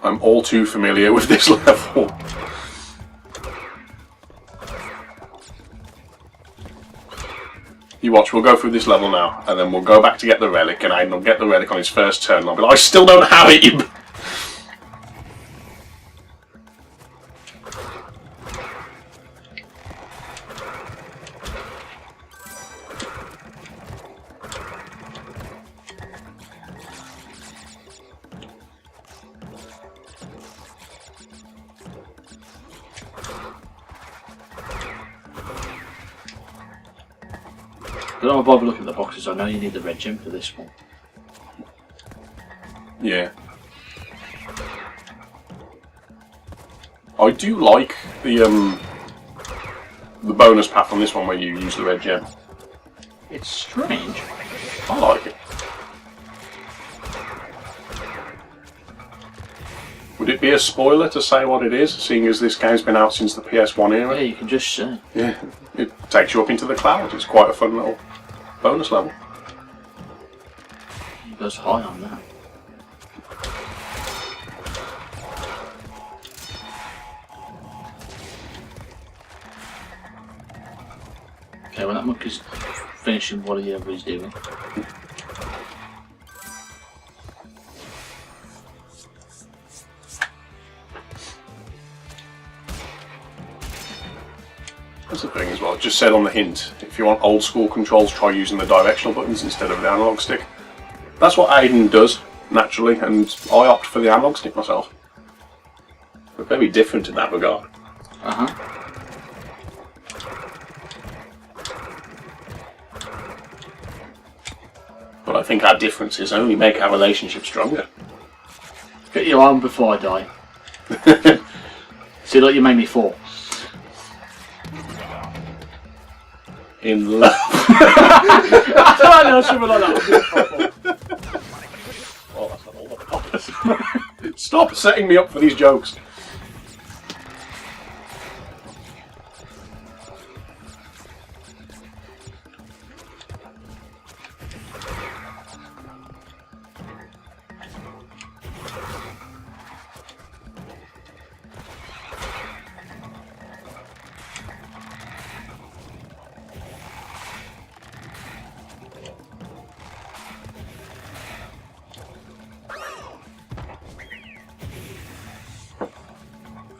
I'm all too familiar with this level. You watch, we'll go through this level now, and then we'll go back to get the relic, and Aiden will get the relic on his first turn, and I'll be like, I still don't have it, you... I don't bother looking at the boxes, I know you need the red gem for this one. Yeah. I do like the bonus path on this one where you use the red gem. It's strange. I like it. Would it be a spoiler to say what it is, seeing as this game's been out since the PS1 era? Yeah, you can just say. Yeah, it takes you up into the clouds. It's quite a fun little bonus level. It goes high on that. Okay, well that monk is finishing whatever he's doing. That's the thing as well, it just said on the hint, if you want old school controls, try using the directional buttons instead of the analog stick. That's what Aiden does, naturally, and I opt for the analog stick myself. We're very different in that regard. But I think our differences only make our relationship stronger. Get your arm before I die. See, look, you made me fall. In love. I know, something like that. Oh, that's not all the poppers. Stop setting me up for these jokes.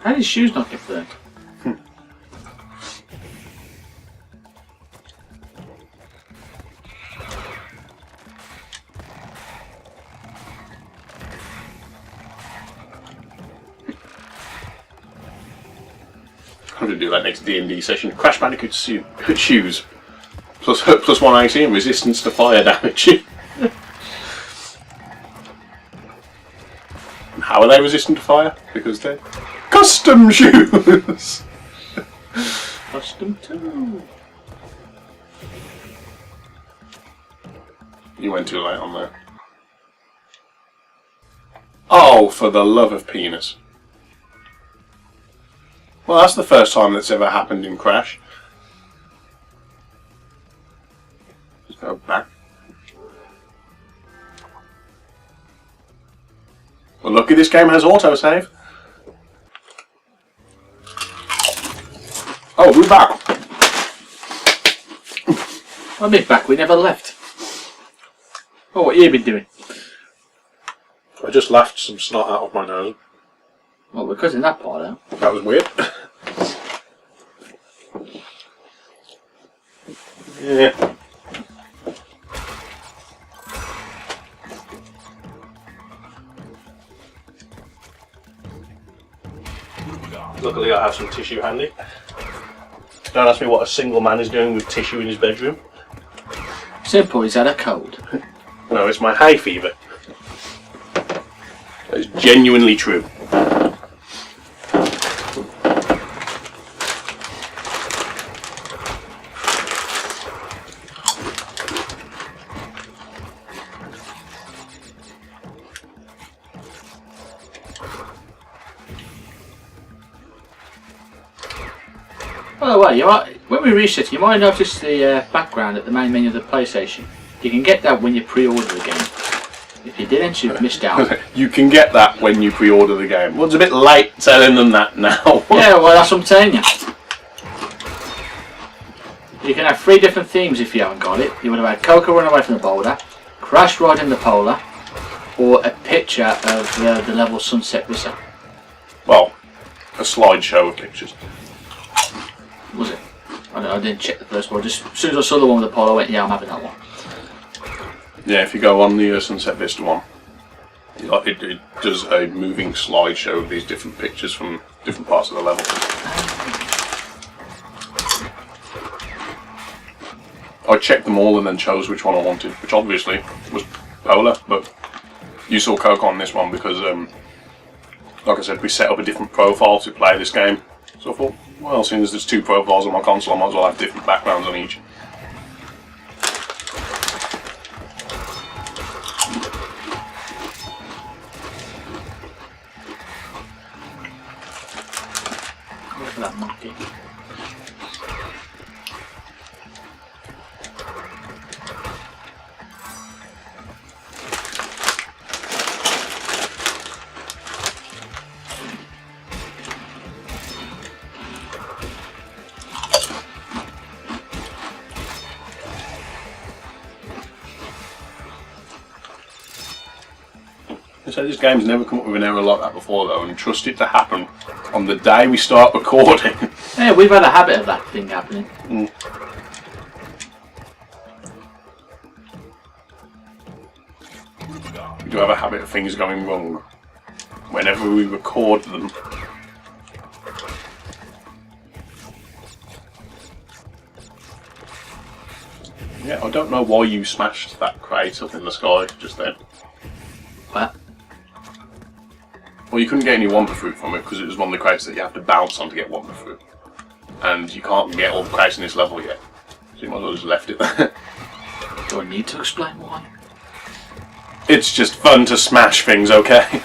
How did his shoes not get burnt? I'm going to do that next D&D session. Crash Bandicoot shoes. Plus 1 AC and resistance to fire damage. And how are they resistant to fire? Because they're custom shoes! Custom too. You went too late on there. Oh, for the love of penis. Well, that's the first time that's ever happened in Crash. Just go back. Well, lucky this game has autosave. Oh, we're back. I'll be back, we never left. Oh, what you been doing? I just laughed some snot out of my nose. Well, we're cutting that part out. That was weird. Yeah. Luckily I have some tissue handy. Don't ask me what a single man is doing with tissue in his bedroom. Simple, he's had a cold. No, it's my hay fever. That is genuinely true. By the way, when we reset, you might notice the background at the main menu of the PlayStation. You can get that when you pre-order the game. If you didn't, you've missed out. You can get that when you pre-order the game. Well, it's a bit late telling them that now. Yeah, well, that's what I'm telling you. You can have 3 different themes if you haven't got it. You would have had Coco run away from the boulder, Crash riding the Polar, or a picture of the level Sunset Vista. Well, a slideshow of pictures. Was it? I don't know, I didn't check the first one. Just as soon as I saw the one with the Polar, I went, yeah, I'm having that one. Yeah, if you go on the Sunset Vista one, it does a moving slideshow of these different pictures from different parts of the level. I checked them all and then chose which one I wanted, which obviously was Polar, but you saw Coke on this one because, like I said, we set up a different profile to play this game. So I thought, well, seeing as there's 2 profiles on my console, I might as well have different backgrounds on each. Look at that monkey. So this game's never come up with an error like that before though, and trust it to happen on the day we start recording. Yeah, we've had a habit of that thing happening. Mm. We do have a habit of things going wrong whenever we record them. Yeah, I don't know why you smashed that crate up in the sky just then. What? Well, you couldn't get any Wumpa Fruit from it because it was one of the crates that you have to bounce on to get Wumpa Fruit. And you can't get all the crates in this level yet. So you might as well just left it there. Do I need to explain why? It's just fun to smash things, okay?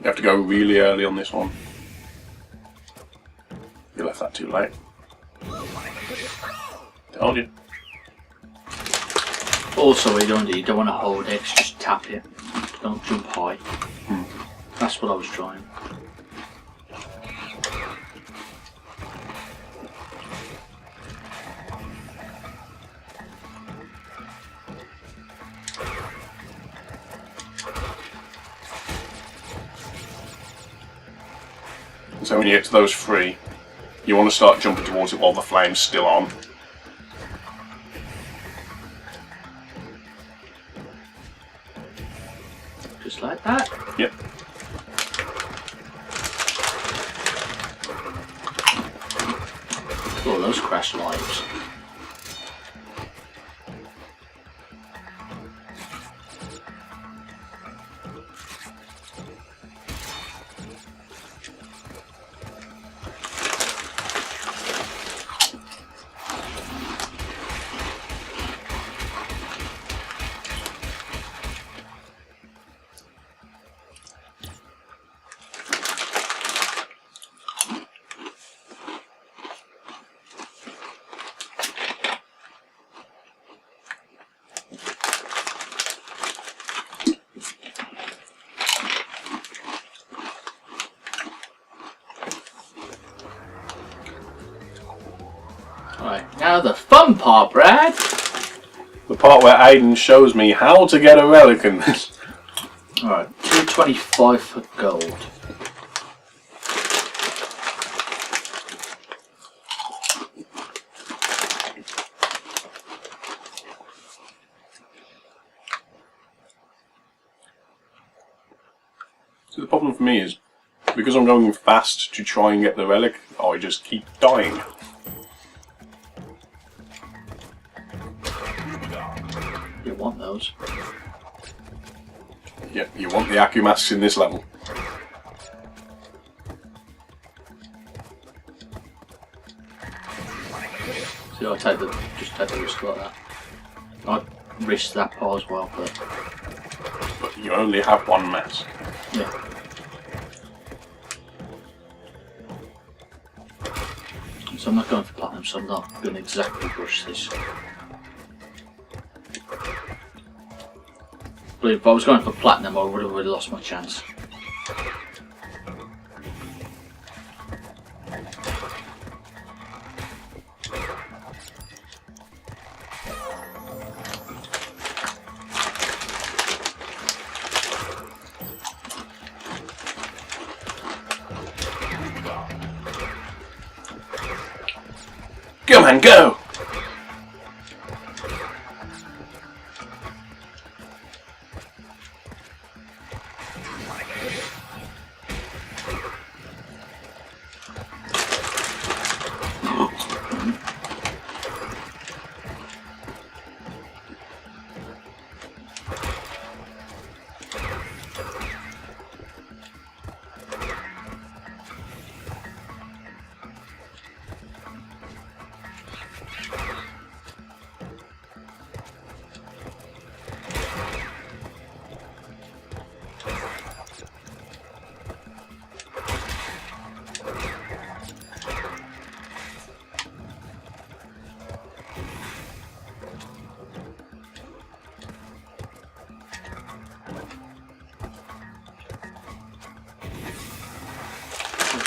You have to go really early on this one. You left that too late. Told you. Also, you don't want to hold X, just tap it. Don't jump high. That's what I was trying. So when you get to those 3, you want to start jumping towards it while the flame's still on. Just like that. Yep. Oh, those crash lives. Right, now the fun part, Brad. The part where Aiden shows me how to get a relic in this. Alright, 225 for gold. So the problem for me is, because I'm going fast to try and get the relic, I just keep dying. You want those? Yep, you want the Aku masks in this level. So I just take the risk like that. Right, risk that part as well, but you only have one mask. yeah. So I'm not going for platinum, so I'm not going to exactly rush this. But if I was going for platinum, I would have already lost my chance. Go man, go!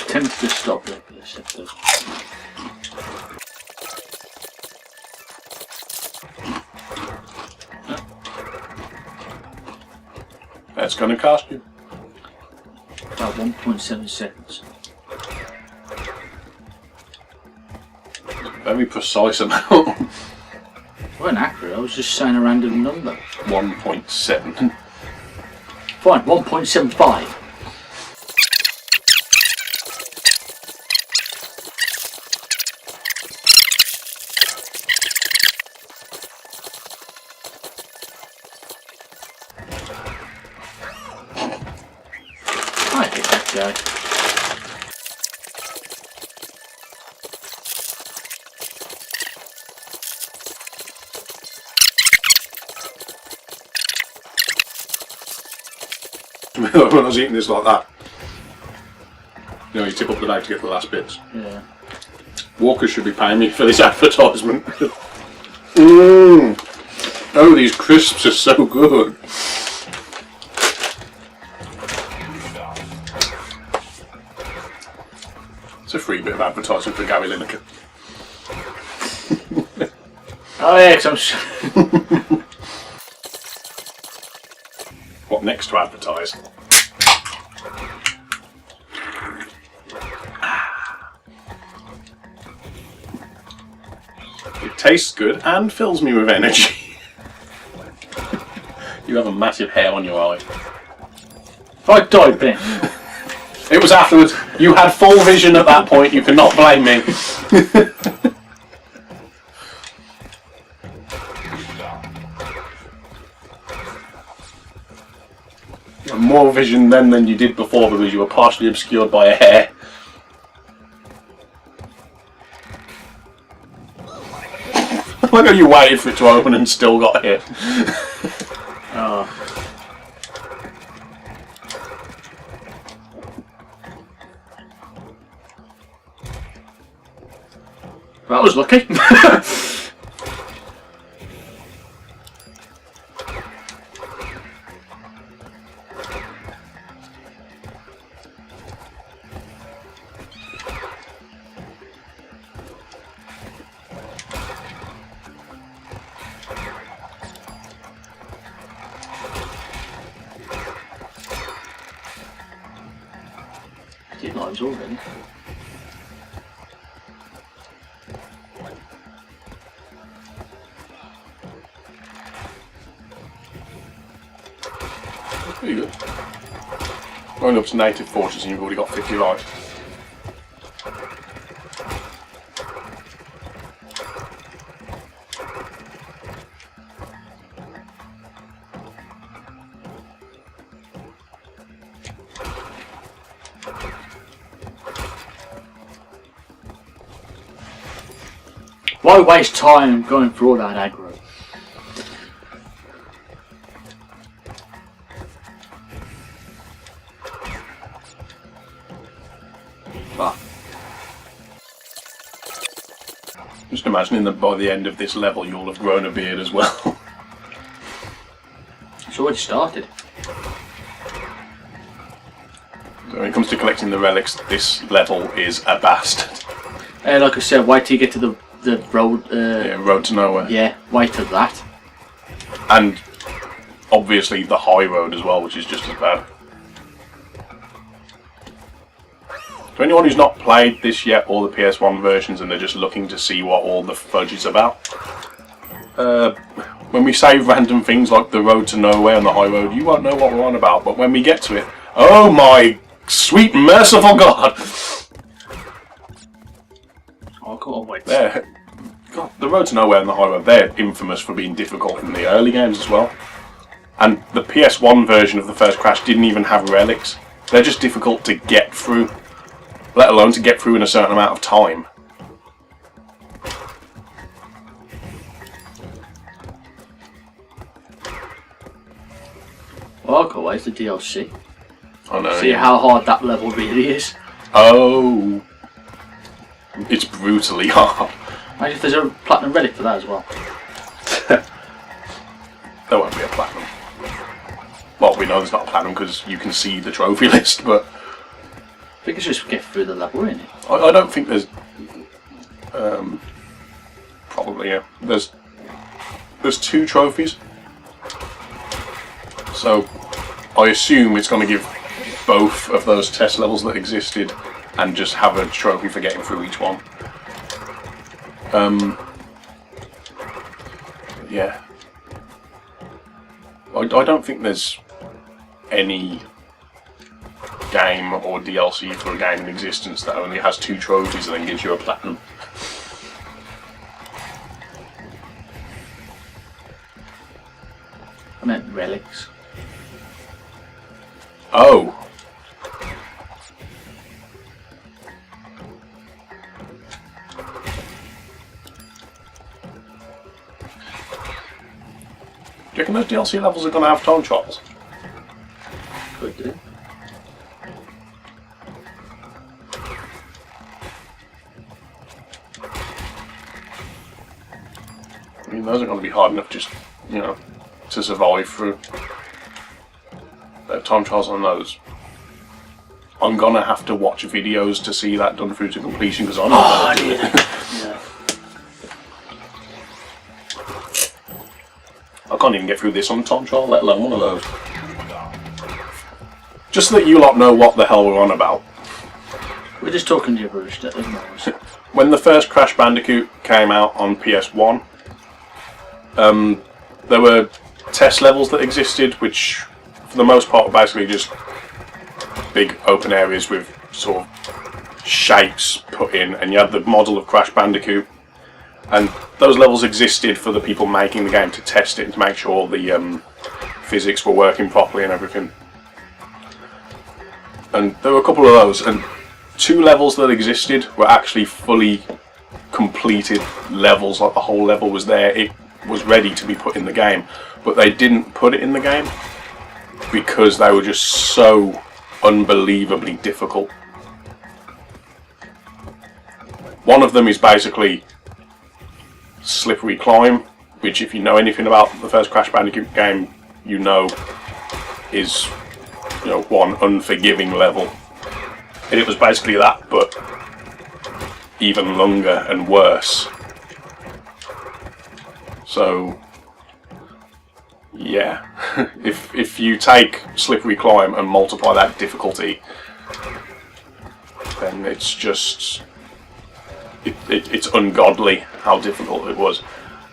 Tempted to stop it, but it's That's going to cost you. about 1.7 seconds. Very precise amount. I wasn't accurate, I was just saying a random number. 1.7. Fine, 1.75. I hate that guy. When I was eating this like that, you know, you tip up the knife to get to the last bits. Yeah. Walker should be paying me for this advertisement. Oh, these crisps are so good. It's a free bit of advertising for Gary Lineker. Oh yeah, because I'm What next to advertise? It tastes good and fills me with energy. You have a massive hair on your eye. If I died then. It was afterwards. You had full vision at that point. You cannot blame me. You had more vision then than you did before because you were partially obscured by a hair. Look how you waited for it to open and still got hit. Oh. That was lucky. Did lives already. Pretty good. Going up to native fortress and you've already got 50 lives. Why waste time going through all that aggro? Just imagining that by the end of this level you'll have grown a beard as well. It's already started. So when it comes to collecting the relics, this level is a bastard. Like I said, wait till you get to the road. Yeah, road to nowhere. Yeah, wait till that. And obviously the high road as well, which is just as bad. To anyone who's not played this yet, or the PS1 versions, and they're just looking to see what all the fudge is about, when we say random things like the road to nowhere and the high road, you won't know what we're on about, but when we get to it, oh my sweet merciful God! Oh, come on, wait. God, the road to nowhere and the high road, they're infamous for being difficult in the early games as well. And the PS1 version of the first Crash didn't even have relics. They're just difficult to get through, let alone to get through in a certain amount of time. Oh, go away, it's the DLC. I know. See how hard that level really is. Oh, it's brutally hard. Imagine if there's a platinum relic for that as well. There won't be a platinum. Well, we know there's not a platinum because you can see the trophy list, but I think it's just get through the level, isn't it? I don't think there's. Probably, yeah. There's 2 trophies. So I assume it's going to give both of those test levels that existed and just have a trophy for getting through each one. Yeah. I don't think there's any game or DLC for a game in existence that only has 2 trophies and then gives you a platinum. I meant relics. Oh! Do you reckon those DLC levels are going to have time trials? Could do. I mean, those are going to be hard enough just, you know, to survive through. Time trials on those. I'm going to have to watch videos to see that done through to completion because I'm not going to do it. Yeah. I can't even get through this on time trial, let alone one of those. Just so that you lot know what the hell we're on about. We're just talking gibberish, isn't it? When the first Crash Bandicoot came out on PS1, there were test levels that existed, which for the most part were basically just big open areas with sort of shapes put in, and you had the model of Crash Bandicoot, and those levels existed for the people making the game to test it and to make sure the physics were working properly and everything. And there were a couple of those, and 2 levels that existed were actually fully completed levels, like the whole level was there, it was ready to be put in the game, but they didn't put it in the game because they were just so unbelievably difficult. One of them is basically Slippery Climb, which if you know anything about the first Crash Bandicoot game, you know is, you know, one unforgiving level. And it was basically that, but even longer and worse. So yeah, if you take Slippery Climb and multiply that difficulty, then it's just it's ungodly how difficult it was,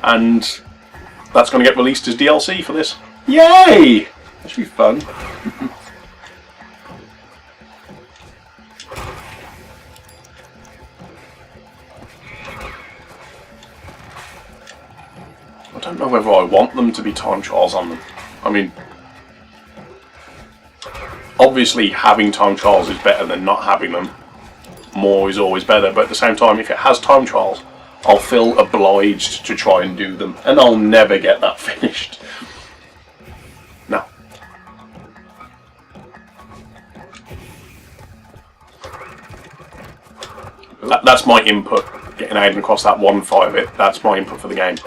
and that's going to get released as DLC for this. Yay! That should be fun. I don't know whether I want them to be time trials on them. I mean, obviously having time trials is better than not having them. More is always better, but at the same time, if it has time trials, I'll feel obliged to try and do them, and I'll never get that finished. No. That's my input. getting Aiden across that 1-5 bit. That's my input for the game.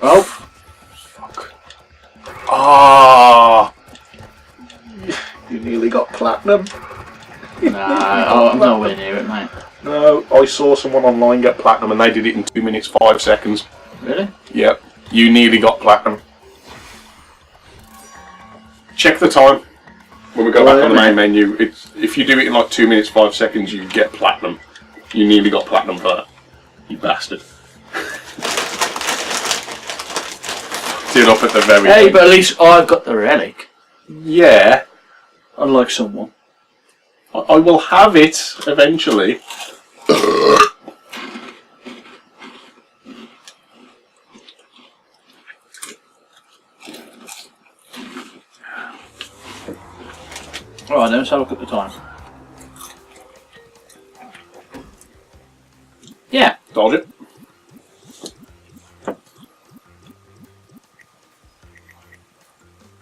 Oh, fuck! Ah, you nearly got platinum. nah, I'm nowhere near it, mate. No, I saw someone online get platinum and they did it in 2 minutes 5 seconds. Really? Yep, you nearly got platinum. Check the time when we go back on the main menu. If you do it in like 2 minutes 5 seconds, you get platinum. You nearly got platinum for that, you bastard. Did up at the very Hey, end. but at least I've got the relic. Yeah, Unlike someone. I will have it eventually. Alright then, let's have a look at the time. Yeah. Dodge it.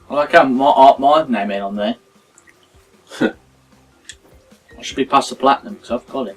I like how my name ain't on there. I should be past the platinum because I've got it.